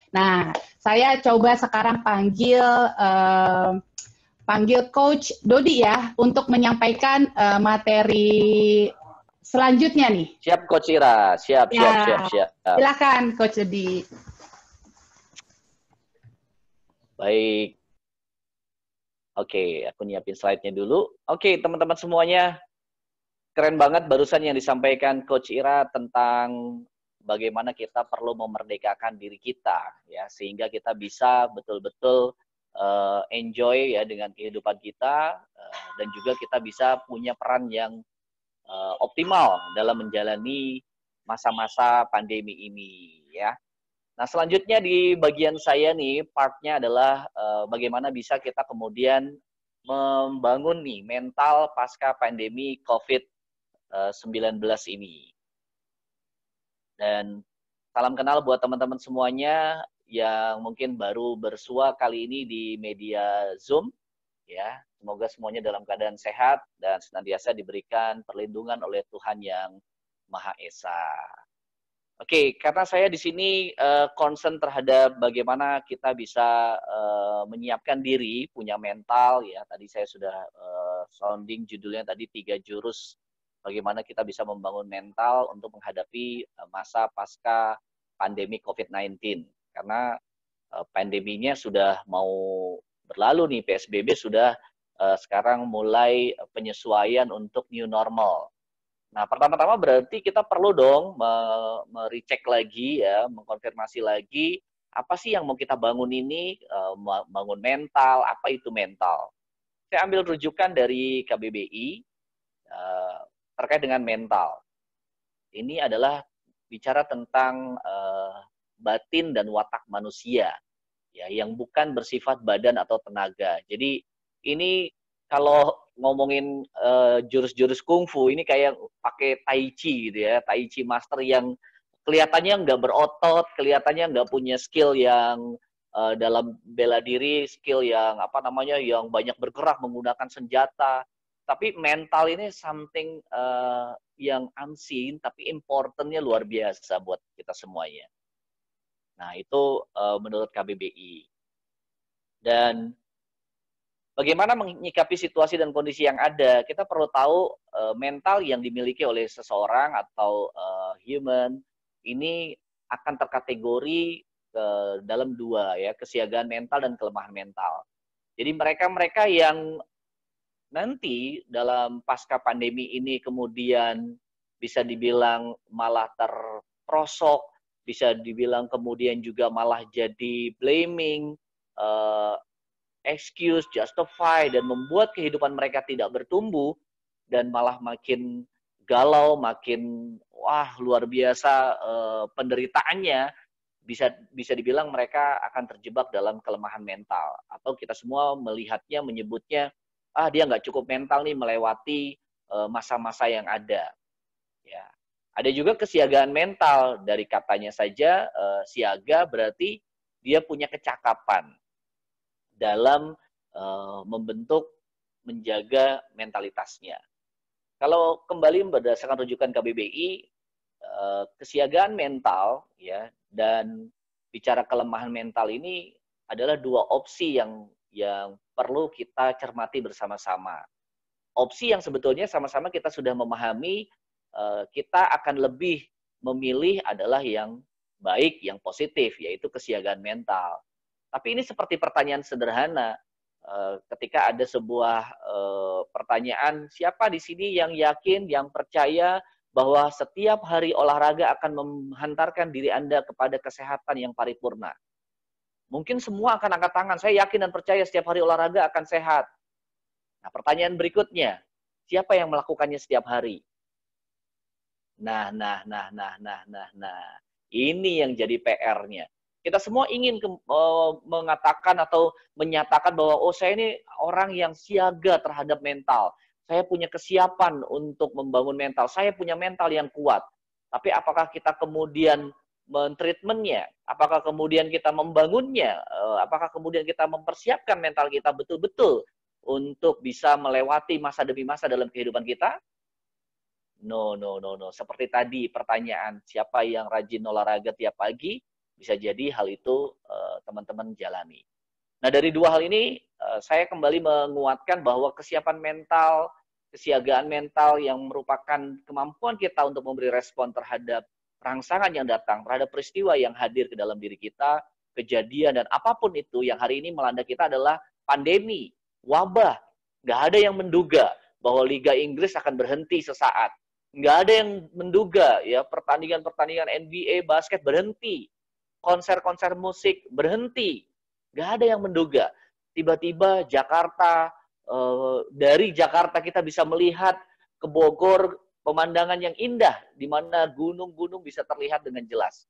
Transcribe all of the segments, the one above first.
Nah, saya coba sekarang panggil Coach Dodi ya untuk menyampaikan materi selanjutnya nih. Siap Coach Ira, siap. Silakan Coach Dodi. Baik. Oke, aku nyiapin slide-nya dulu. Oke, teman-teman semuanya, keren banget barusan yang disampaikan Coach Ira tentang bagaimana kita perlu memerdekakan diri kita, ya, sehingga kita bisa betul-betul enjoy ya dengan kehidupan kita, dan juga kita bisa punya peran yang optimal dalam menjalani masa-masa pandemi ini, ya. Nah, selanjutnya di bagian saya nih, part-nya adalah bagaimana bisa kita kemudian membangun nih mental pasca pandemi COVID-19 ini. Dan salam kenal buat teman-teman semuanya yang mungkin baru bersua kali ini di media Zoom, ya. Semoga semuanya dalam keadaan sehat dan senantiasa diberikan perlindungan oleh Tuhan yang Maha Esa. Oke, karena saya di sini concern terhadap bagaimana kita bisa menyiapkan diri, punya mental, ya. Tadi saya sudah sounding judulnya tadi 3 jurus bagaimana kita bisa membangun mental untuk menghadapi masa pasca pandemi COVID-19. Karena pandeminya sudah mau berlalu nih, PSBB sudah sekarang mulai penyesuaian untuk new normal. Nah, pertama-tama berarti kita perlu dong merecek lagi ya, mengkonfirmasi lagi apa sih yang mau kita bangun ini, bangun mental, apa itu mental. Saya ambil rujukan dari KBBI terkait dengan mental. Ini adalah bicara tentang batin dan watak manusia, ya, yang bukan bersifat badan atau tenaga. Jadi ini kalau ngomongin jurus-jurus kungfu ini kayak pakai tai chi gitu ya, tai chi master yang kelihatannya nggak berotot, kelihatannya nggak punya skill yang dalam bela diri, skill yang apa namanya, yang banyak bergerak menggunakan senjata. Tapi mental ini something yang unseen tapi importantnya luar biasa buat kita semuanya. Nah, itu menurut KBBI. Dan bagaimana menyikapi situasi dan kondisi yang ada, kita perlu tahu mental yang dimiliki oleh seseorang atau human ini akan terkategori dalam dua, ya, kesiagaan mental dan kelemahan mental. Jadi mereka-mereka yang nanti dalam pasca pandemi ini kemudian bisa dibilang malah terprosok, bisa dibilang kemudian juga malah jadi blaming, excuse, justify, dan membuat kehidupan mereka tidak bertumbuh dan malah makin galau, makin wah luar biasa penderitaannya, bisa dibilang mereka akan terjebak dalam kelemahan mental. Atau kita semua melihatnya, menyebutnya, dia nggak cukup mental nih melewati masa-masa yang ada. Ya. Ada juga kesiagaan mental, dari katanya saja siaga berarti dia punya kecakapan dalam membentuk, menjaga mentalitasnya. Kalau kembali berdasarkan rujukan KBBI, kesiagaan mental, ya, dan bicara kelemahan mental ini adalah dua opsi yang perlu kita cermati bersama-sama. Opsi yang sebetulnya sama-sama kita sudah memahami, kita akan lebih memilih adalah yang baik, yang positif, yaitu kesiagaan mental. Tapi ini seperti pertanyaan sederhana. Ketika ada sebuah pertanyaan, siapa di sini yang yakin, yang percaya bahwa setiap hari olahraga akan menghantarkan diri Anda kepada kesehatan yang paripurna? Mungkin semua akan angkat tangan, saya yakin dan percaya setiap hari olahraga akan sehat. Nah, pertanyaan berikutnya, siapa yang melakukannya setiap hari? Nah. Ini yang jadi PR-nya. Kita semua ingin mengatakan atau menyatakan bahwa saya ini orang yang siaga terhadap mental. Saya punya kesiapan untuk membangun mental. Saya punya mental yang kuat. Tapi apakah kita kemudian men-treatmentnya? Apakah kemudian kita membangunnya? Apakah kemudian kita mempersiapkan mental kita betul-betul untuk bisa melewati masa demi masa dalam kehidupan kita? No. Seperti tadi pertanyaan, siapa yang rajin olahraga tiap pagi? Bisa jadi hal itu teman-teman jalani. Nah, dari dua hal ini, saya kembali menguatkan bahwa kesiapan mental, kesiagaan mental yang merupakan kemampuan kita untuk memberi respon terhadap rangsangan yang datang, terhadap peristiwa yang hadir ke dalam diri kita, kejadian, dan apapun itu yang hari ini melanda kita adalah pandemi, wabah. Nggak ada yang menduga bahwa Liga Inggris akan berhenti sesaat. Nggak ada yang menduga ya pertandingan-pertandingan NBA, basket berhenti. Konser-konser musik berhenti. Nggak ada yang menduga. Tiba-tiba Jakarta, dari Jakarta kita bisa melihat ke Bogor pemandangan yang indah, di mana gunung-gunung bisa terlihat dengan jelas.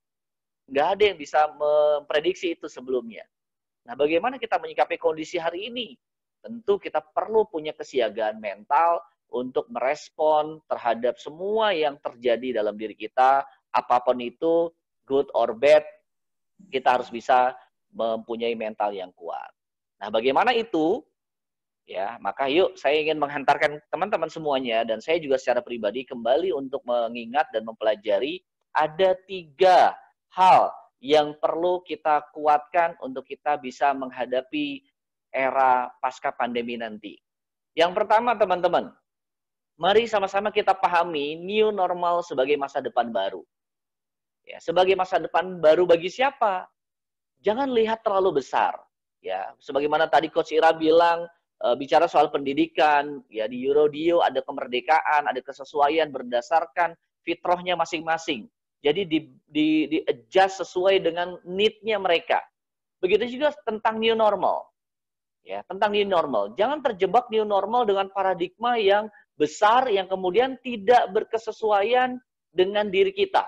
Nggak ada yang bisa memprediksi itu sebelumnya. Nah, bagaimana kita menyikapi kondisi hari ini? Tentu kita perlu punya kesiagaan mental untuk merespon terhadap semua yang terjadi dalam diri kita, apapun itu, good or bad, kita harus bisa mempunyai mental yang kuat. Nah, bagaimana itu? Ya, maka yuk saya ingin menghantarkan teman-teman semuanya dan saya juga secara pribadi kembali untuk mengingat dan mempelajari ada 3 hal yang perlu kita kuatkan untuk kita bisa menghadapi era pasca pandemi nanti. Yang pertama, teman-teman, mari sama-sama kita pahami new normal sebagai masa depan baru. Ya, sebagai masa depan baru bagi siapa? Jangan lihat terlalu besar. Ya, sebagaimana tadi Coach Ira bilang, bicara soal pendidikan, ya di Eurodio ada kemerdekaan, ada kesesuaian berdasarkan fitrahnya masing-masing. Jadi di adjust sesuai dengan need-nya mereka. Begitu juga tentang new normal. Ya, tentang new normal. Jangan terjebak new normal dengan paradigma yang besar yang kemudian tidak berkesesuaian dengan diri kita.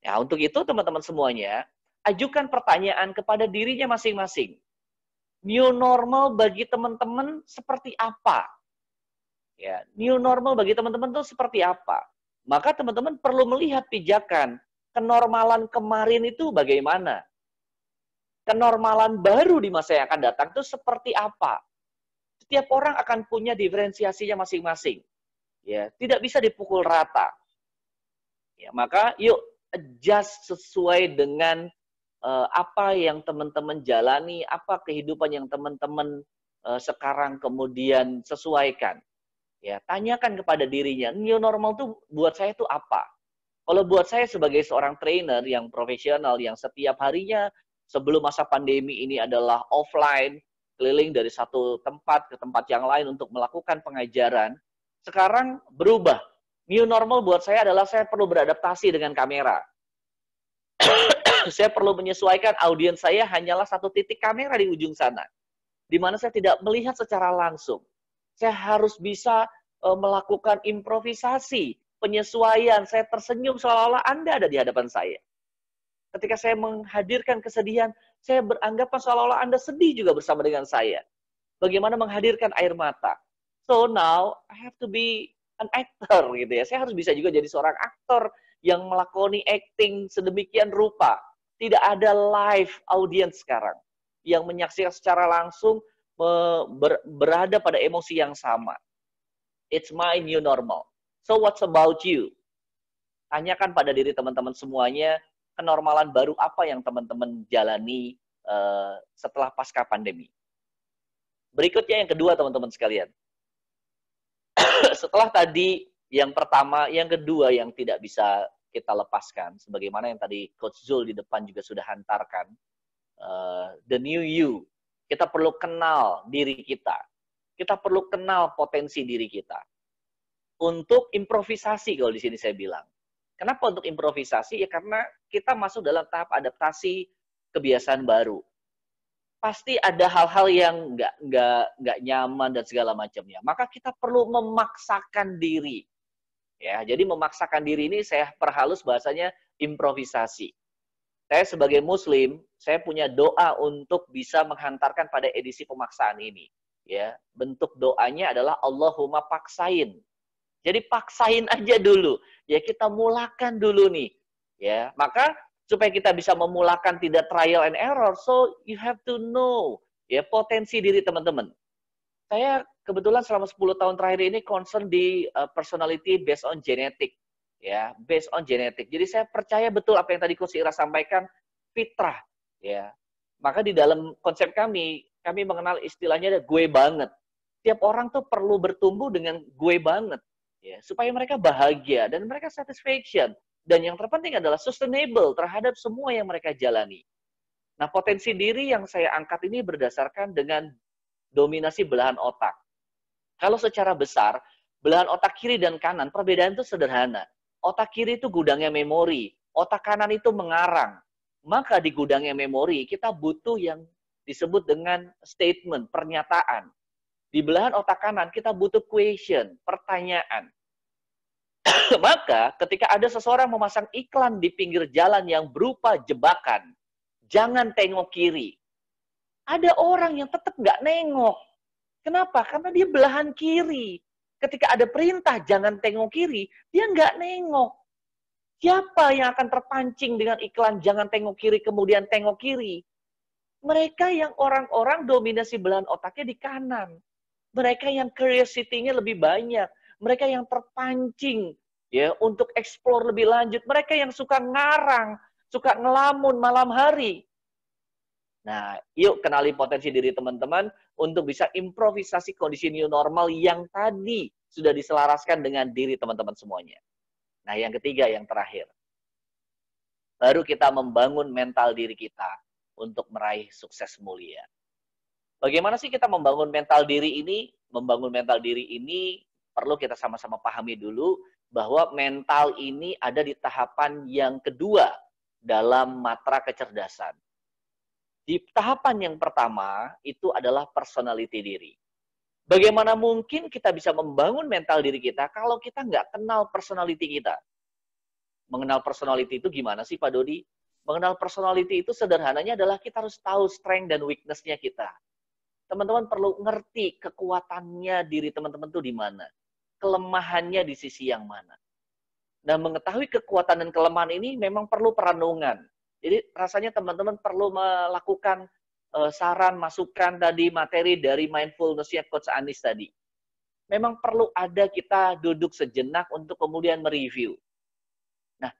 Ya, untuk itu teman-teman semuanya, ajukan pertanyaan kepada dirinya masing-masing. New normal bagi teman-teman seperti apa? Ya, new normal bagi teman-teman itu seperti apa? Maka teman-teman perlu melihat pijakan kenormalan kemarin itu bagaimana? Kenormalan baru di masa yang akan datang itu seperti apa? Setiap orang akan punya diferensiasinya masing-masing. Ya, tidak bisa dipukul rata. Ya, maka yuk adjust sesuai dengan apa yang teman-teman jalani, apa kehidupan yang teman-teman sekarang kemudian sesuaikan. Ya, tanyakan kepada dirinya, new normal itu buat saya itu apa? Kalau buat saya sebagai seorang trainer yang profesional, yang setiap harinya sebelum masa pandemi ini adalah offline, keliling dari satu tempat ke tempat yang lain untuk melakukan pengajaran, sekarang berubah. New normal buat saya adalah saya perlu beradaptasi dengan kamera. Saya perlu menyesuaikan audiens saya hanyalah satu titik kamera di ujung sana, di mana saya tidak melihat secara langsung. Saya harus bisa melakukan improvisasi, penyesuaian. Saya tersenyum seolah-olah Anda ada di hadapan saya. Ketika saya menghadirkan kesedihan, saya beranggapan seolah-olah Anda sedih juga bersama dengan saya. Bagaimana menghadirkan air mata. So now, I have to be an actor, gitu ya. Saya harus bisa juga jadi seorang aktor yang melakoni acting sedemikian rupa. Tidak ada live audience sekarang yang menyaksikan secara langsung berada pada emosi yang sama. It's my new normal. So what's about you? Tanyakan pada diri teman-teman semuanya, kenormalan baru apa yang teman-teman jalani setelah pasca pandemi. Berikutnya yang kedua teman-teman sekalian. Setelah tadi yang pertama, yang kedua yang tidak bisa kita lepaskan, sebagaimana yang tadi Coach Zul di depan juga sudah hantarkan, the new you. Kita perlu kenal diri kita. Kita perlu kenal potensi diri kita. Untuk improvisasi, kalau di sini saya bilang. Kenapa untuk improvisasi? Ya karena kita masuk dalam tahap adaptasi kebiasaan baru. Pasti ada hal-hal yang nggak nyaman dan segala macamnya. Maka kita perlu memaksakan diri. Ya, jadi memaksakan diri ini saya perhalus bahasanya improvisasi. Saya sebagai Muslim, saya punya doa untuk bisa menghantarkan pada edisi pemaksaan ini. Ya, bentuk doanya adalah Allahumma paksain. Jadi paksain aja dulu. Ya, kita mulakan dulu nih. Ya, maka supaya kita bisa memulakan tidak trial and error, so you have to know ya potensi diri teman-teman. Saya kebetulan selama 10 tahun terakhir ini concern di personality based on genetic. Ya, based on genetic. Jadi saya percaya betul apa yang tadi Coach Ira sampaikan, fitrah. Ya, Maka di dalam konsep kami mengenal istilahnya ada gue banget. Tiap orang tuh perlu bertumbuh dengan gue banget, ya, supaya mereka bahagia dan mereka satisfaction. Dan yang terpenting adalah sustainable terhadap semua yang mereka jalani. Nah, potensi diri yang saya angkat ini berdasarkan dengan dominasi belahan otak. Kalau secara besar, belahan otak kiri dan kanan, perbedaan itu sederhana. Otak kiri itu gudangnya memori, otak kanan itu mengarang. Maka di gudangnya memori, kita butuh yang disebut dengan statement, pernyataan. Di belahan otak kanan, kita butuh question, pertanyaan. Maka ketika ada seseorang memasang iklan di pinggir jalan yang berupa jebakan, jangan tengok kiri. Ada orang yang tetap nggak nengok. Kenapa? Karena dia belahan kiri. Ketika ada perintah jangan tengok kiri, dia nggak nengok. Siapa yang akan terpancing dengan iklan jangan tengok kiri, kemudian tengok kiri? Mereka yang orang-orang dominasi belahan otaknya di kanan. Mereka yang curiosity-nya lebih banyak. Mereka yang terpancing ya untuk explore lebih lanjut. Mereka yang suka ngarang, suka ngelamun malam hari. Nah, yuk kenali potensi diri teman-teman untuk bisa improvisasi kondisi new normal yang tadi sudah diselaraskan dengan diri teman-teman semuanya. Nah, yang ketiga, yang terakhir. Baru kita membangun mental diri kita untuk meraih sukses mulia. Bagaimana sih kita membangun mental diri ini? Membangun mental diri ini perlu kita sama-sama pahami dulu bahwa mental ini ada di tahapan yang kedua dalam matra kecerdasan. Di tahapan yang pertama itu adalah personality diri. Bagaimana mungkin kita bisa membangun mental diri kita kalau kita nggak kenal personality kita? Mengenal personality itu gimana sih Pak Dodi? Mengenal personality itu sederhananya adalah kita harus tahu strength dan weakness-nya kita. Teman-teman perlu ngerti kekuatannya diri teman-teman itu di mana. Kelemahannya di sisi yang mana. Nah, mengetahui kekuatan dan kelemahan ini memang perlu perenungan. Jadi rasanya teman-teman perlu melakukan saran, masukan tadi, materi dari mindfulness-nya Coach Anis tadi. Memang perlu ada kita duduk sejenak untuk kemudian mereview. Nah,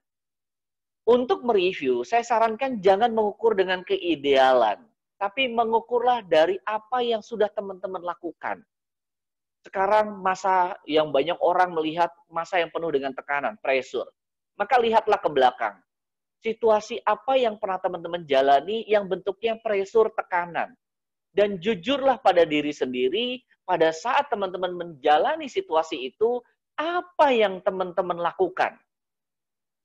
untuk mereview, saya sarankan jangan mengukur dengan keidealan. Tapi mengukurlah dari apa yang sudah teman-teman lakukan. Sekarang masa yang banyak orang melihat masa yang penuh dengan tekanan, pressure. Maka lihatlah ke belakang. Situasi apa yang pernah teman-teman jalani yang bentuknya pressure, tekanan. Dan jujurlah pada diri sendiri, pada saat teman-teman menjalani situasi itu, apa yang teman-teman lakukan?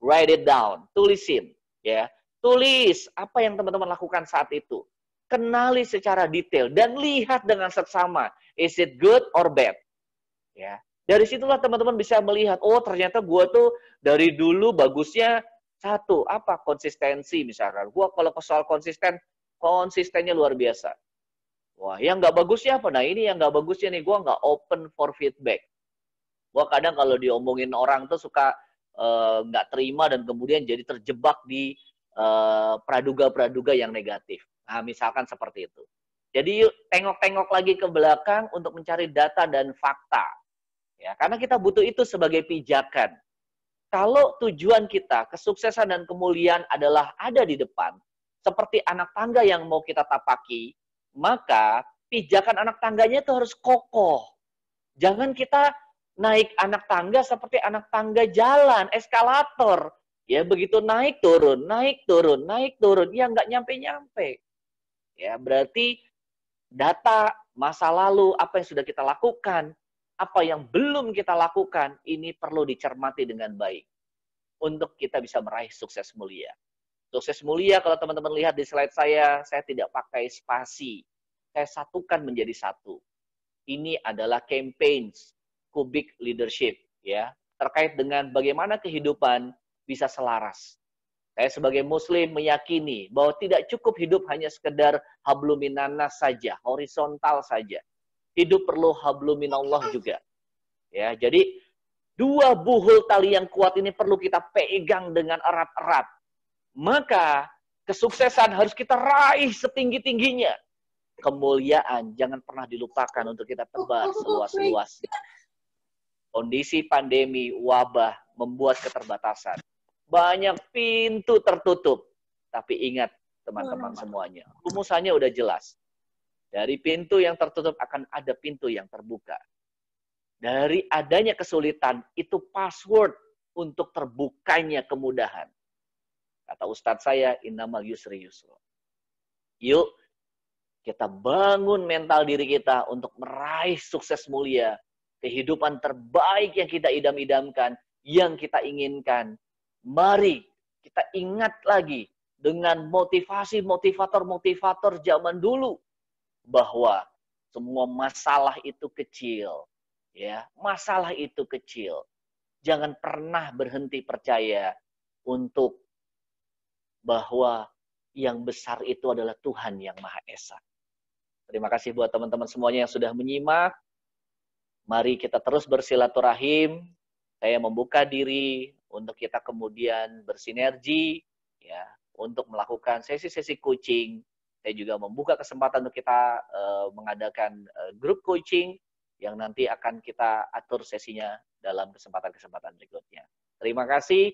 Write it down, tulisin. Ya. Tulis apa yang teman-teman lakukan saat itu. Kenali secara detail dan lihat dengan seksama, is it good or bad? Ya, dari situlah teman-teman bisa melihat, oh ternyata gue tuh dari dulu bagusnya satu, apa konsistensi misalkan. Gue kalau soal konsistennya luar biasa. Wah, yang nggak bagusnya apa? Nah ini yang nggak bagusnya nih, gue nggak open for feedback. Gue kadang kalau diomongin orang tuh suka nggak terima dan kemudian jadi terjebak di praduga-praduga yang negatif. Nah, misalkan seperti itu. Jadi yuk tengok-tengok lagi ke belakang untuk mencari data dan fakta. Ya, karena kita butuh itu sebagai pijakan. Kalau tujuan kita, kesuksesan dan kemuliaan adalah ada di depan, seperti anak tangga yang mau kita tapaki, maka pijakan anak tangganya itu harus kokoh. Jangan kita naik anak tangga seperti anak tangga jalan, eskalator. Ya, begitu naik turun, naik turun, naik turun, ya nggak nyampe-nyampe. Ya, berarti data masa lalu, apa yang sudah kita lakukan, apa yang belum kita lakukan, ini perlu dicermati dengan baik untuk kita bisa meraih sukses mulia. Sukses mulia, kalau teman-teman lihat di slide saya tidak pakai spasi. Saya satukan menjadi satu. Ini adalah campaigns Kubik Leadership, ya, terkait dengan bagaimana kehidupan bisa selaras. Saya sebagai muslim meyakini bahwa tidak cukup hidup hanya sekedar habluminanas saja, horizontal saja. Hidup perlu habluminallah juga. Ya, jadi dua buhul tali yang kuat ini perlu kita pegang dengan erat-erat. Maka kesuksesan harus kita raih setinggi-tingginya. Kemuliaan jangan pernah dilupakan untuk kita tebar seluas-luasnya. Kondisi pandemi, wabah membuat keterbatasan. Banyak pintu tertutup. Tapi ingat, teman-teman semuanya. Rumusannya udah jelas. Dari pintu yang tertutup akan ada pintu yang terbuka. Dari adanya kesulitan, itu password untuk terbukanya kemudahan. Kata Ustadz saya, innamal yusri yusro. Yuk, kita bangun mental diri kita untuk meraih sukses mulia. Kehidupan terbaik yang kita idam-idamkan, yang kita inginkan. Mari kita ingat lagi dengan motivator-motivator zaman dulu. Bahwa semua masalah itu kecil. Ya, masalah itu kecil. Jangan pernah berhenti percaya untuk bahwa yang besar itu adalah Tuhan yang Maha Esa. Terima kasih buat teman-teman semuanya yang sudah menyimak. Mari kita terus bersilaturahim. Saya membuka diri untuk kita kemudian bersinergi ya, untuk melakukan sesi-sesi coaching. Saya juga membuka kesempatan untuk kita mengadakan grup coaching yang nanti akan kita atur sesinya dalam kesempatan-kesempatan berikutnya. Terima kasih.